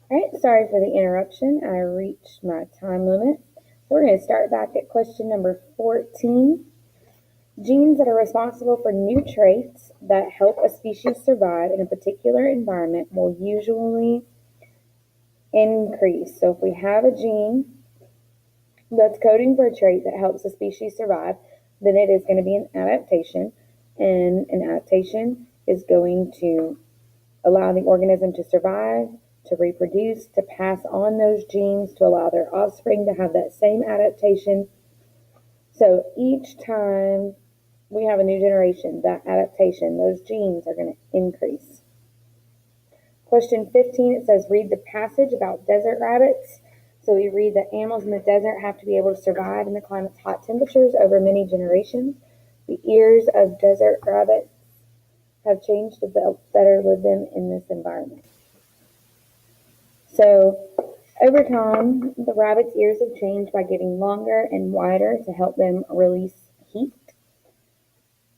All right, sorry for the interruption. I reached my time limit. So we're going to start back at question number 14. Genes that are responsible for new traits that help a species survive in a particular environment will usually increase. So if we have a gene that's coding for a trait that helps a species survive, then it is going to be an adaptation, and an adaptation is going to allow the organism to survive, to reproduce, to pass on those genes, to allow their offspring to have that same adaptation. So each time we have a new generation, that adaptation, those genes are going to increase. Question 15, it says, read the passage about desert rabbits. So we read that animals in the desert have to be able to survive in the climate's hot temperatures over many generations. The ears of desert rabbits have changed to better live them in this environment. So over time, the rabbit's ears have changed by getting longer and wider to help them release heat.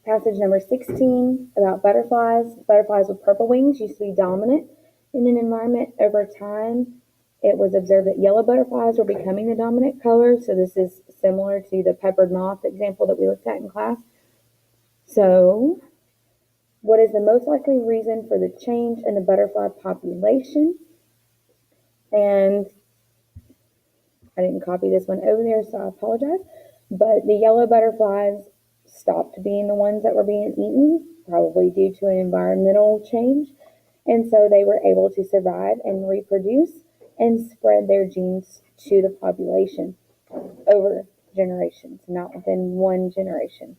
Passage number 16 about butterflies. Butterflies with purple wings used to be dominant in an environment. Over time, it was observed that yellow butterflies were becoming the dominant color. So this is similar to the peppered moth example that we looked at in class. So what is the most likely reason for the change in the butterfly population? And I didn't copy this one over there, so I apologize. But the yellow butterflies stopped being the ones that were being eaten, probably due to an environmental change. And so they were able to survive and reproduce and spread their genes to the population over generations, not within one generation.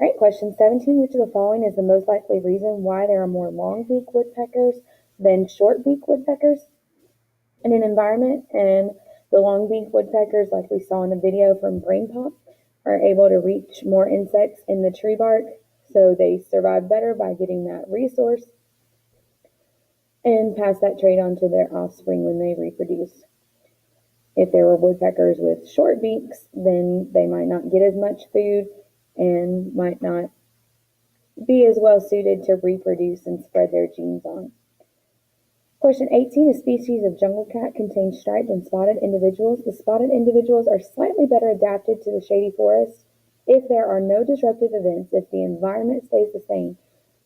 All right, question 17, which of the following is the most likely reason why there are more long-beak woodpeckers than short-beak woodpeckers in an environment? And the long-beak woodpeckers, like we saw in the video from Brain Pop, are able to reach more insects in the tree bark, so they survive better by getting that resource and pass that trait on to their offspring when they reproduce. If there were woodpeckers with short beaks, then they might not get as much food and might not be as well suited to reproduce and spread their genes on. Question 18, a species of jungle cat contains striped and spotted individuals. The spotted individuals are slightly better adapted to the shady forest. If there are no disruptive events, if the environment stays the same,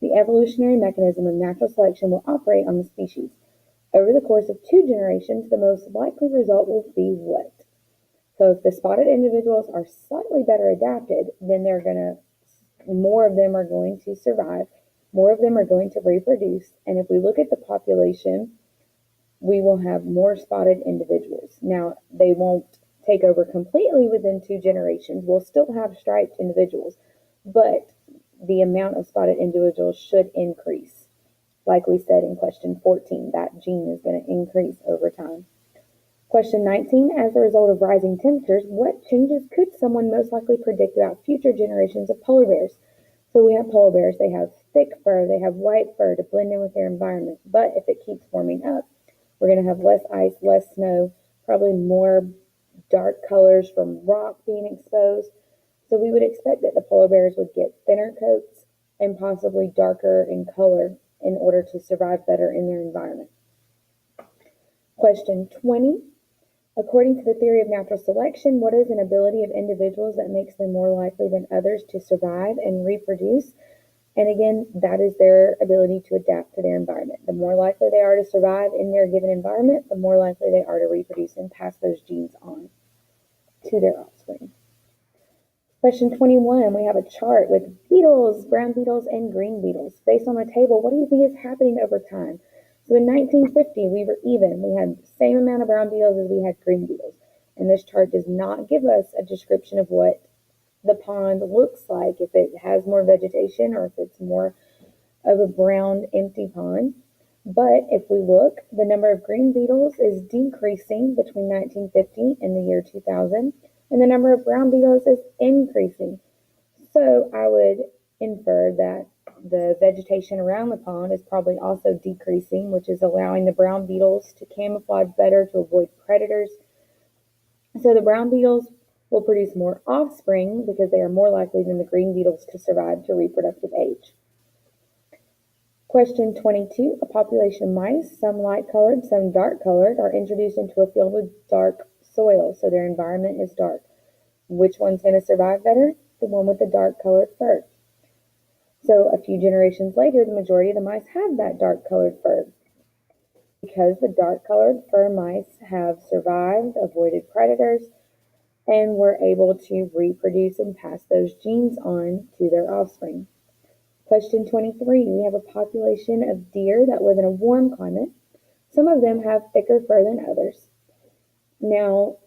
the evolutionary mechanism of natural selection will operate on the species. Over the course of 2 generations, the most likely result will be what? So if the spotted individuals are slightly better adapted, then more of them are going to survive. More of them are going to reproduce, and if we look at the population, we will have more spotted individuals. Now, they won't take over completely within 2 generations. We'll still have striped individuals, but the amount of spotted individuals should increase. Like we said in question 14, that gene is going to increase over time. Question 19, as a result of rising temperatures, what changes could someone most likely predict about future generations of polar bears? So we have polar bears, they have thick fur, they have white fur to blend in with their environment. But if it keeps warming up, we're going to have less ice, less snow, probably more dark colors from rock being exposed. So we would expect that the polar bears would get thinner coats and possibly darker in color in order to survive better in their environment. Question 20. According to the theory of natural selection, what is an ability of individuals that makes them more likely than others to survive and reproduce? And again, that is their ability to adapt to their environment. The more likely they are to survive in their given environment, the more likely they are to reproduce and pass those genes on to their offspring. Question 21, we have a chart with beetles, brown beetles and green beetles. Based on the table, what do you think is happening over time? So in 1950, we were even. We had the same amount of brown beetles as we had green beetles. And this chart does not give us a description of what the pond looks like, if it has more vegetation or if it's more of a brown, empty pond. But if we look, the number of green beetles is decreasing between 1950 and the year 2000, and the number of brown beetles is increasing. So I would infer that the vegetation around the pond is probably also decreasing, which is allowing the brown beetles to camouflage better to avoid predators. So the brown beetles will produce more offspring because they are more likely than the green beetles to survive to reproductive age. Question 22. A population of mice, some light-colored, some dark-colored, are introduced into a field with dark soil, so their environment is dark. Which one's going to survive better? The one with the dark-colored fur. So a few generations later, the majority of the mice have that dark-colored fur. Because the dark-colored fur mice have survived, avoided predators, and were able to reproduce and pass those genes on to their offspring. Question 23. We have a population of deer that live in a warm climate. Some of them have thicker fur than others. Now,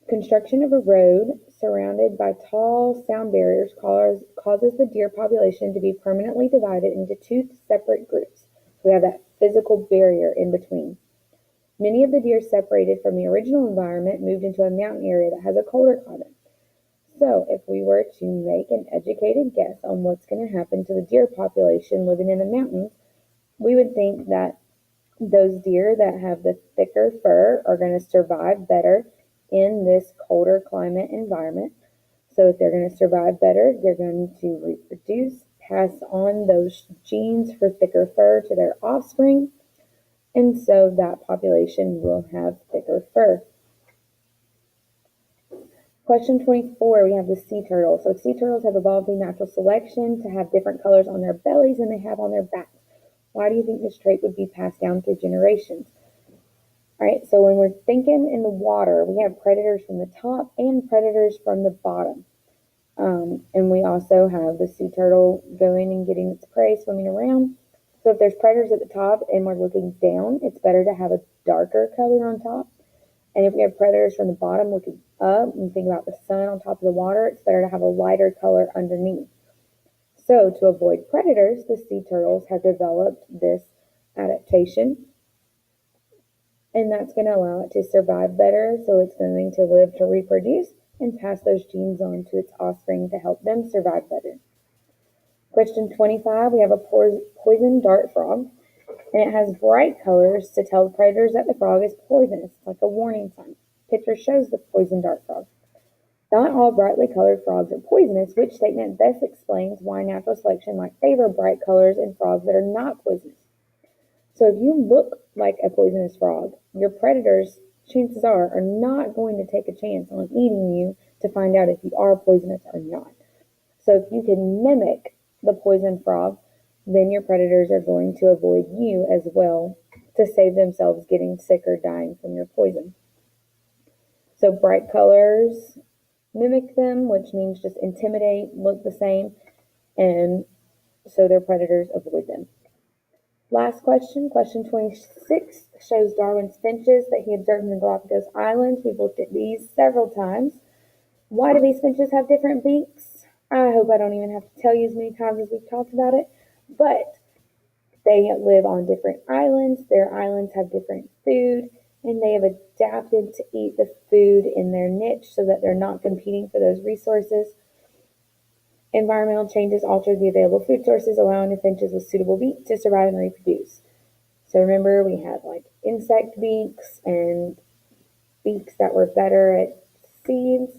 construction of a road surrounded by tall sound barriers causes the deer population to be permanently divided into two separate groups. We have that physical barrier in between. Many of the deer separated from the original environment moved into a mountain area that has a colder climate. So, if we were to make an educated guess on what's going to happen to the deer population living in the mountains, we would think that those deer that have the thicker fur are going to survive better in this colder climate environment. So, if they're going to survive better, they're going to reproduce, pass on those genes for thicker fur to their offspring, and so that population will have thicker fur. Question 24, we have the sea turtle. So sea turtles have evolved through natural selection to have different colors on their bellies than they have on their backs. Why do you think this trait would be passed down through generations? All right, so when we're thinking in the water, we have predators from the top and predators from the bottom. And we also have the sea turtle going and getting its prey swimming around. So if there's predators at the top and we're looking down, it's better to have a darker color on top. And if we have predators from the bottom looking up and think about the sun on top of the water, it's better to have a lighter color underneath. So to avoid predators, the sea turtles have developed this adaptation, and that's going to allow it to survive better. So it's going to live to reproduce and pass those genes on to its offspring to help them survive better. Question 25, we have a poison dart frog, and it has bright colors to tell the predators that the frog is poisonous. It's like a warning sign. Picture shows the poison dart frog. Not all brightly colored frogs are poisonous, which statement best explains why natural selection might favor bright colors in frogs that are not poisonous. So if you look like a poisonous frog, your predators, chances are not going to take a chance on eating you to find out if you are poisonous or not. So if you can mimic the poison frog, then your predators are going to avoid you as well to save themselves getting sick or dying from your poison. So bright colors mimic them, which means just intimidate, look the same, and so their predators avoid them. Last question, question 26, shows Darwin's finches that he observed in the Galapagos Islands. We've looked at these several times. Why do these finches have different beaks? I hope I don't even have to tell you as many times as we've talked about it, but they live on different islands. Their islands have different food, and they have adapted to eat the food in their niche so that they're not competing for those resources. Environmental changes altered the available food sources, allowing the finches with suitable beaks to survive and reproduce. So remember, we had like insect beaks and beaks that were better at seeds.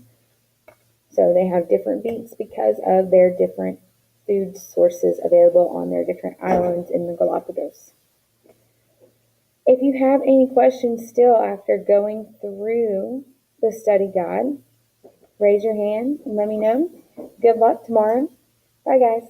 So they have different beaks because of their different food sources available on their different islands in the Galapagos. If you have any questions still after going through the study guide, raise your hand and let me know. Good luck tomorrow. Bye, guys.